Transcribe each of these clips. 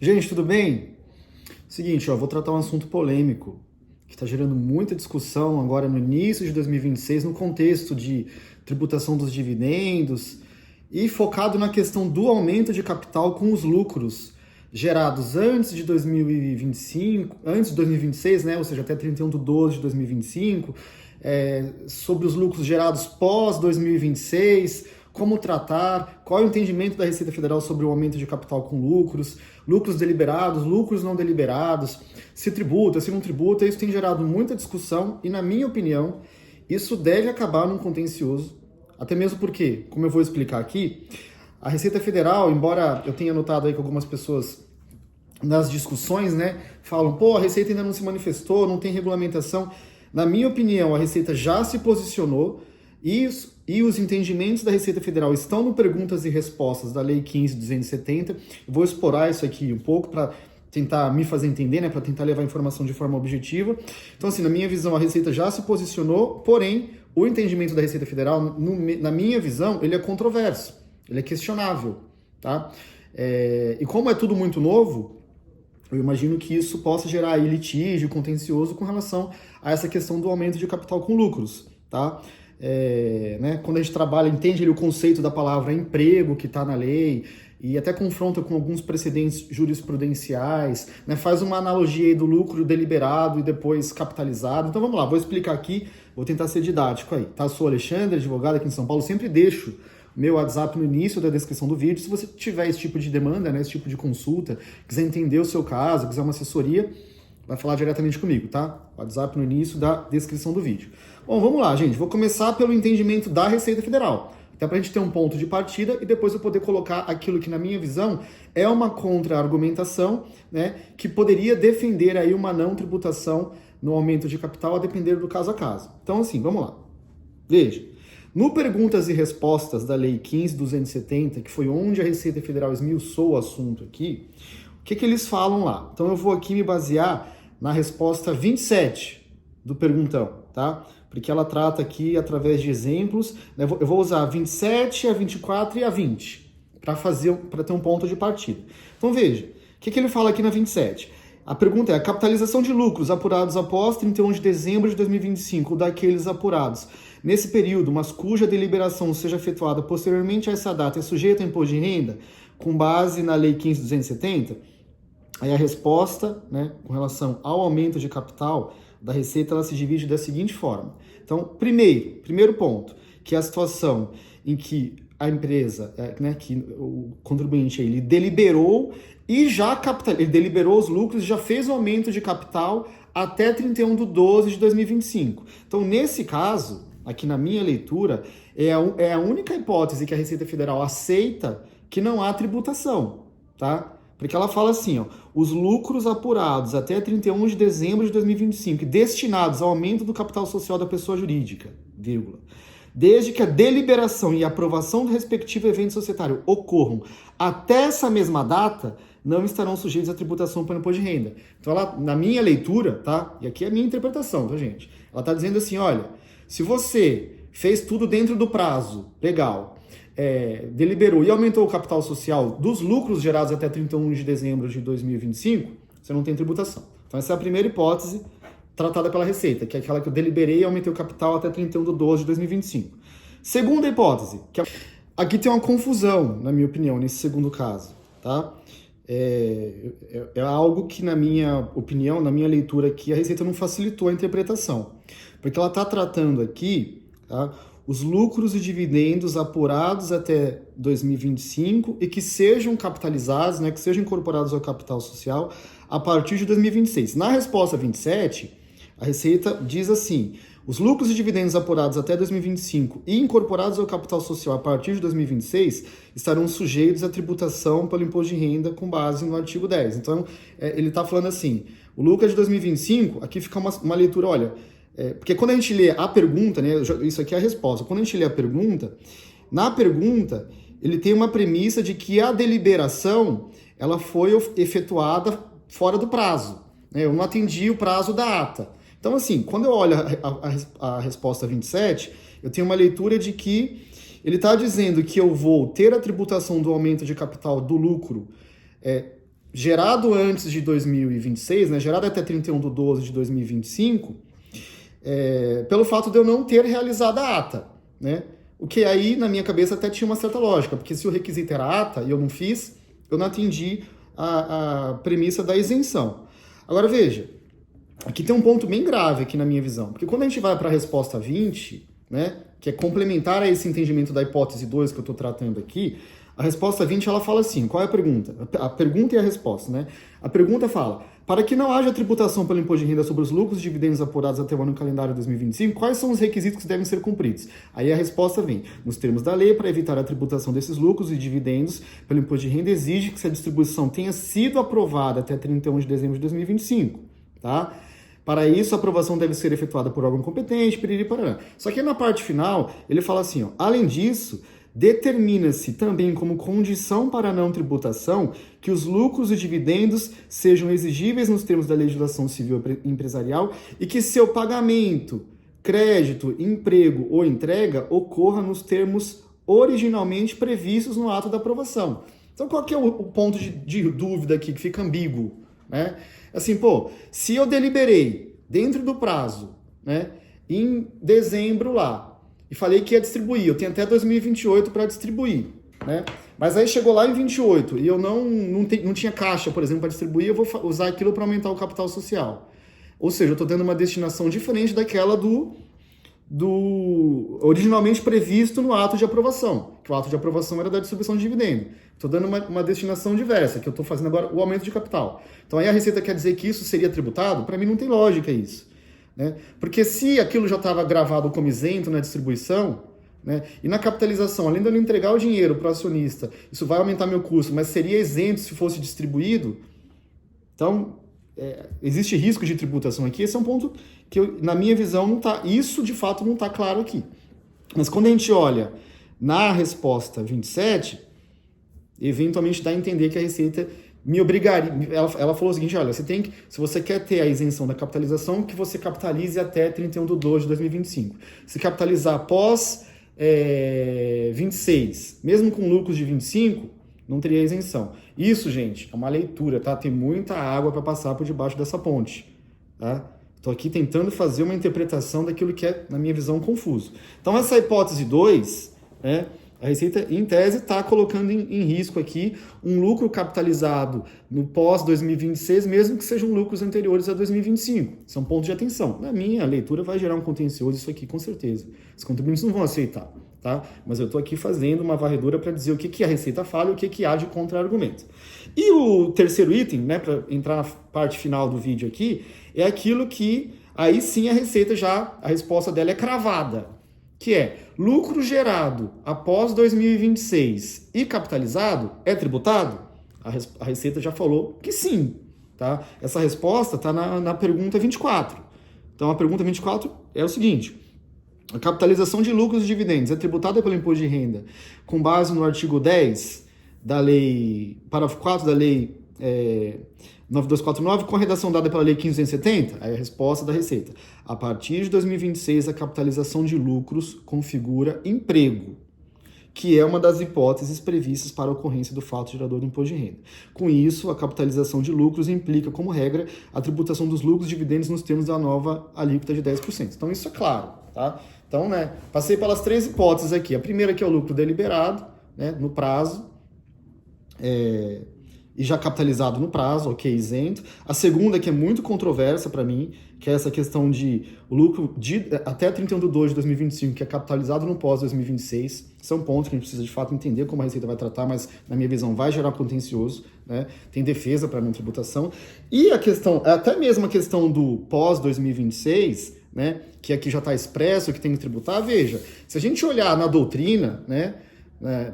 Gente, tudo bem? Seguinte, vou tratar um assunto polêmico que está gerando muita discussão agora no início de 2026, no contexto de tributação dos dividendos e focado na questão do aumento de capital com os lucros gerados antes de 2025, antes de 2026, né? Ou seja, até 31 de 12 de 2025, sobre os lucros gerados pós 2026, como tratar, qual é o entendimento da Receita Federal sobre o aumento de capital com lucros, lucros deliberados, lucros não deliberados, se tributa, se não tributa. Isso tem gerado muita discussão e, na minha opinião, isso deve acabar num contencioso, até mesmo porque, como eu vou explicar aqui, a Receita Federal, embora eu tenha notado aí que algumas pessoas nas discussões, né, falam, pô, a Receita ainda não se manifestou, não tem regulamentação. Na minha opinião, a Receita já se posicionou e os entendimentos da Receita Federal estão no Perguntas e Respostas da Lei 15.270. Eu vou explorar isso aqui um pouco para tentar me fazer entender, né, para tentar levar a informação de forma objetiva. Então, assim, na minha visão, a Receita já se posicionou, porém, o entendimento da Receita Federal, na minha visão, ele é controverso, ele é questionável, tá? E como é tudo muito novo, eu imagino que isso possa gerar aí litígio contencioso com relação a essa questão do aumento de capital com lucros, tá? Né, quando a gente trabalha, entende ali o conceito da palavra emprego que está na lei e até confronta com alguns precedentes jurisprudenciais, né, faz uma analogia aí do lucro deliberado e depois capitalizado. Então vamos lá, vou explicar aqui, vou tentar ser didático aí, tá? Sou Alexandre, advogado aqui em São Paulo, sempre deixo meu WhatsApp no início da descrição do vídeo. Se você tiver esse tipo de demanda, né, esse tipo de consulta, quiser entender o seu caso, quiser uma assessoria, vai falar diretamente comigo, tá? WhatsApp no início da descrição do vídeo. Bom, vamos lá, gente. Vou começar pelo entendimento da Receita Federal, até para a gente ter um ponto de partida e depois eu poder colocar aquilo que, na minha visão, é uma contra-argumentação, né, que poderia defender aí uma não tributação no aumento de capital a depender do caso a caso. Então, assim, vamos lá. Veja. No Perguntas e Respostas da Lei 15.270, que foi onde a Receita Federal esmiuçou o assunto aqui, o que eles falam lá? Então eu vou aqui me basear na resposta 27 do perguntão, tá? Porque ela trata aqui através de exemplos, né? Eu vou usar a 27, a 24 e a 20 para ter um ponto de partida. Então veja, o que ele fala aqui na 27? A pergunta é: a capitalização de lucros apurados após 31 de dezembro de 2025, daqueles apurados nesse período, mas cuja deliberação seja efetuada posteriormente a essa data, é sujeita a imposto de renda, com base na Lei 15.270? Aí a resposta, né, com relação ao aumento de capital da Receita, ela se divide da seguinte forma. Então, primeiro ponto, que é a situação em que a empresa, né, que o contribuinte ele deliberou e ele deliberou os lucros e já fez o aumento de capital até 31 de 12 de 2025. Então, nesse caso, aqui na minha leitura, é a única hipótese que a Receita Federal aceita que não há tributação, tá? Porque ela fala assim, ó, os lucros apurados até 31 de dezembro de 2025 destinados ao aumento do capital social da pessoa jurídica, vírgula, desde que a deliberação e aprovação do respectivo evento societário ocorram até essa mesma data, não estarão sujeitos à tributação pelo imposto de renda. Então, ela, na minha leitura, tá? E aqui é a minha interpretação, tá, gente? Ela tá dizendo assim, olha, se você fez tudo dentro do prazo, legal, deliberou e aumentou o capital social dos lucros gerados até 31 de dezembro de 2025, você não tem tributação. Então essa é a primeira hipótese tratada pela Receita, que é aquela que eu deliberei e aumentei o capital até 31 de 12 de 2025. Segunda hipótese, aqui tem uma confusão, na minha opinião, nesse segundo caso, tá? É algo que, na minha opinião, na minha leitura aqui, a Receita não facilitou a interpretação, porque ela está tratando aqui, tá, os lucros e dividendos apurados até 2025 e que sejam capitalizados, né, que sejam incorporados ao capital social a partir de 2026. Na resposta 27, a Receita diz assim: os lucros e dividendos apurados até 2025 e incorporados ao capital social a partir de 2026 estarão sujeitos à tributação pelo imposto de renda com base no artigo 10. Então, ele está falando assim, o lucro é de 2025, aqui fica uma leitura, olha, porque quando a gente lê a pergunta, né, isso aqui é a resposta, quando a gente lê a pergunta, na pergunta, ele tem uma premissa de que a deliberação ela foi efetuada fora do prazo, né, eu não atendi o prazo da ata. Então, assim, quando eu olho a resposta 27, eu tenho uma leitura de que ele está dizendo que eu vou ter a tributação do aumento de capital do lucro gerado antes de 2026, né, gerado até 31/12 de 2025, pelo fato de eu não ter realizado a ata, né? O que aí, na minha cabeça, até tinha uma certa lógica, porque se o requisito era ata e eu não fiz, eu não atendi a premissa da isenção. Agora, veja, aqui tem um ponto bem grave aqui na minha visão, porque quando a gente vai para a resposta 20, né, que é complementar a esse entendimento da hipótese 2 que eu estou tratando aqui, a resposta 20 ela fala assim, qual é a pergunta? A pergunta e a resposta, né? A pergunta fala, para que não haja tributação pelo imposto de renda sobre os lucros e dividendos apurados até o ano calendário 2025, quais são os requisitos que devem ser cumpridos? Aí a resposta vem, nos termos da lei, para evitar a tributação desses lucros e dividendos pelo imposto de renda, exige que a distribuição tenha sido aprovada até 31 de dezembro de 2025, tá? Para isso, a aprovação deve ser efetuada por órgão competente, piriri, parará. Só que na parte final, ele fala assim, ó, além disso, determina-se também como condição para a não tributação que os lucros e dividendos sejam exigíveis nos termos da legislação civil empresarial e que seu pagamento, crédito, emprego ou entrega ocorra nos termos originalmente previstos no ato da aprovação. Então, qual que é o ponto de dúvida aqui que fica ambíguo, né? Assim, pô, se eu deliberei dentro do prazo, né, em dezembro lá, e falei que ia distribuir, eu tenho até 2028 para distribuir, né? Mas aí chegou lá em 28 e eu não tinha caixa, por exemplo, para distribuir, eu vou usar aquilo para aumentar o capital social. Ou seja, eu estou dando uma destinação diferente daquela do originalmente previsto no ato de aprovação, que o ato de aprovação era da distribuição de dividendo. Estou dando uma destinação diversa, que eu estou fazendo agora o aumento de capital. Então aí a Receita quer dizer que isso seria tributado? Para mim não tem lógica isso. Né? Porque se aquilo já estava gravado como isento na distribuição, né, e na capitalização, além de eu não entregar o dinheiro para o acionista, isso vai aumentar meu custo, mas seria isento se fosse distribuído, então existe risco de tributação aqui. Esse é um ponto que, na minha visão, não tá, isso de fato não está claro aqui. Mas quando a gente olha na resposta 27, eventualmente dá a entender que a Receita me obrigaria. Ela falou o seguinte: olha, se você quer ter a isenção da capitalização, que você capitalize até 31/12 de 2025. Se capitalizar após 26, mesmo com lucros de 25, não teria isenção. Isso, gente, é uma leitura, tá? Tem muita água para passar por debaixo dessa ponte, tá? Estou aqui tentando fazer uma interpretação daquilo que é, na minha visão, confuso. Então, essa hipótese 2, né? A Receita, em tese, está colocando em risco aqui um lucro capitalizado no pós-2026, mesmo que sejam lucros anteriores a 2025. São pontos de atenção. Na minha leitura, vai gerar um contencioso isso aqui, com certeza. Os contribuintes não vão aceitar, tá? Mas eu estou aqui fazendo uma varredura para dizer o que a Receita fala e o que há de contra-argumento. E o terceiro item, né, para entrar na parte final do vídeo aqui, é aquilo que, aí sim, a Receita a resposta dela é cravada, que é lucro gerado após 2026 e capitalizado é tributado? A Receita já falou que sim, tá? Essa resposta está na pergunta 24. Então, a pergunta 24 é o seguinte: a capitalização de lucros e dividendos é tributada pelo imposto de renda com base no artigo 10 da lei, parágrafo 4 da lei 9249, com a redação dada pela Lei 1570? Aí a resposta da Receita: a partir de 2026, a capitalização de lucros configura emprego, que é uma das hipóteses previstas para a ocorrência do fato gerador do imposto de renda. Com isso, a capitalização de lucros implica, como regra, a tributação dos lucros e dividendos nos termos da nova alíquota de 10%. Então, isso é claro, tá? Então, né, passei pelas três hipóteses aqui. A primeira, que é o lucro deliberado, né, no prazo, e já capitalizado no prazo, ok, isento. A segunda, que é muito controversa para mim, que é essa questão de o lucro até 31/12 de 2025, que é capitalizado no pós-2026. Isso é um ponto que a gente precisa de fato entender como a Receita vai tratar, mas na minha visão vai gerar contencioso, né? Tem defesa para não tributação. E a questão, até mesmo a questão do pós-2026, né, que aqui já está expresso que tem que tributar, veja, se a gente olhar na doutrina, né,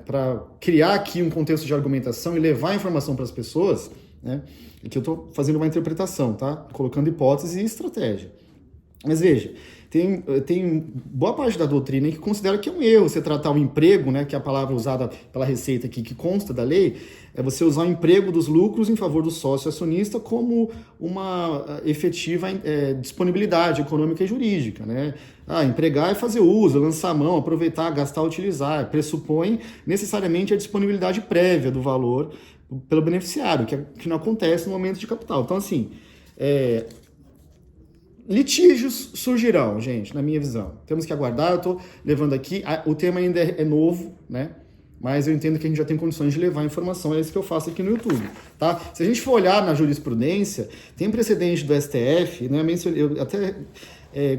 para criar aqui um contexto de argumentação e levar a informação para as pessoas, né? Aqui eu estou fazendo uma interpretação, tá? Colocando hipótese e estratégia. Mas veja, tem boa parte da doutrina que considera que é um erro você tratar o emprego, né, que é a palavra usada pela Receita aqui, que consta da lei, é você usar o emprego dos lucros em favor do sócio acionista como uma efetiva disponibilidade econômica e jurídica, né? Empregar é fazer uso, lançar a mão, aproveitar, gastar, utilizar. Pressupõe necessariamente a disponibilidade prévia do valor pelo beneficiário, que não acontece no momento de capital. Então, assim, litígios surgirão, gente, na minha visão. Temos que aguardar, eu estou levando aqui, o tema ainda é novo, né? Mas eu entendo que a gente já tem condições de levar a informação, é isso que eu faço aqui no YouTube, tá? Se a gente for olhar na jurisprudência, tem precedente do STF, né? Eu até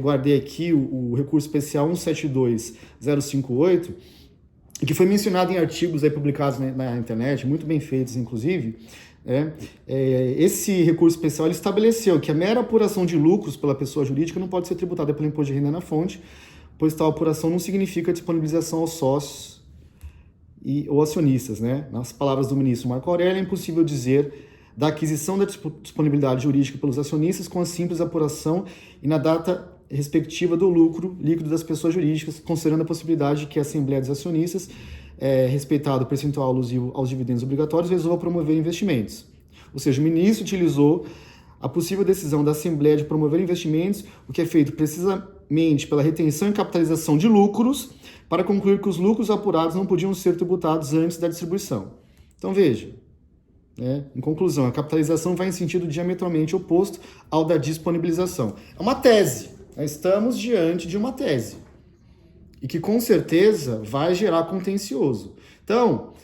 guardei aqui o recurso especial 172058, que foi mencionado em artigos aí publicados na internet, muito bem feitos, inclusive. Esse recurso especial ele estabeleceu que a mera apuração de lucros pela pessoa jurídica não pode ser tributada pelo imposto de renda na fonte, pois tal apuração não significa disponibilização aos sócios ou acionistas, né? Nas palavras do ministro Marco Aurélio, é impossível dizer da aquisição da disponibilidade jurídica pelos acionistas com a simples apuração e na data respectiva do lucro líquido das pessoas jurídicas, considerando a possibilidade de que a Assembleia dos Acionistas, respeitado o percentual alusivo aos dividendos obrigatórios, resolva promover investimentos. Ou seja, o ministro utilizou a possível decisão da Assembleia de promover investimentos, o que é feito precisamente pela retenção e capitalização de lucros, para concluir que os lucros apurados não podiam ser tributados antes da distribuição. Então, veja, em conclusão, a capitalização vai em sentido diametralmente oposto ao da disponibilização. É uma tese, estamos diante de uma tese, e que com certeza vai gerar contencioso. Então,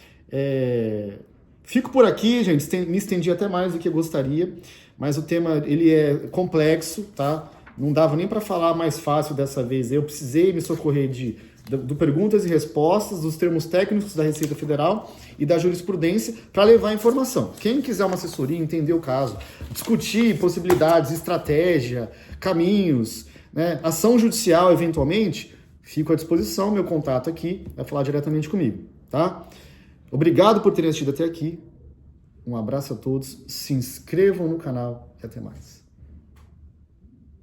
fico por aqui, gente, me estendi até mais do que eu gostaria, mas o tema ele é complexo, tá? Não dava nem para falar mais fácil dessa vez. Eu precisei me socorrer do perguntas e respostas, dos termos técnicos da Receita Federal e da jurisprudência para levar a informação. Quem quiser uma assessoria, entender o caso, discutir possibilidades, estratégia, caminhos, né, ação judicial eventualmente, fico à disposição, meu contato aqui, vai falar diretamente comigo, tá? Obrigado por terem assistido até aqui. Um abraço a todos, se inscrevam no canal e até mais.